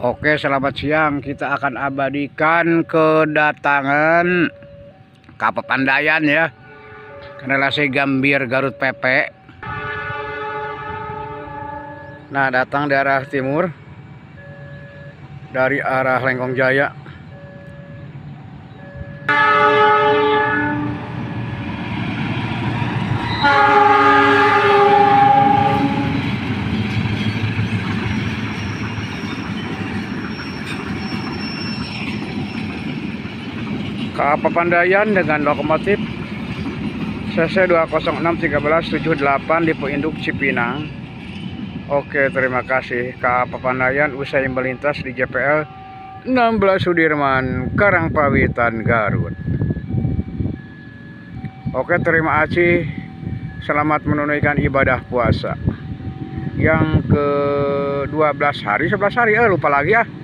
Oke, selamat siang. Kita akan abadikan kedatangan Kapapandayan ya. Relasi Gambir Garut PP. Nah, datang dari arah timur, dari arah Lengkong Jaya. Kapapandayan dengan lokomotif CC 2061378 Depo Induk Cipinang. Oke, terima kasih. Kapapandayan usai melintas di JPL 16 Sudirman, Karangpawitan, Garut. Oke, terima kasih. Selamat menunaikan ibadah puasa yang ke 12 hari, 11 hari, lupa lagi ya.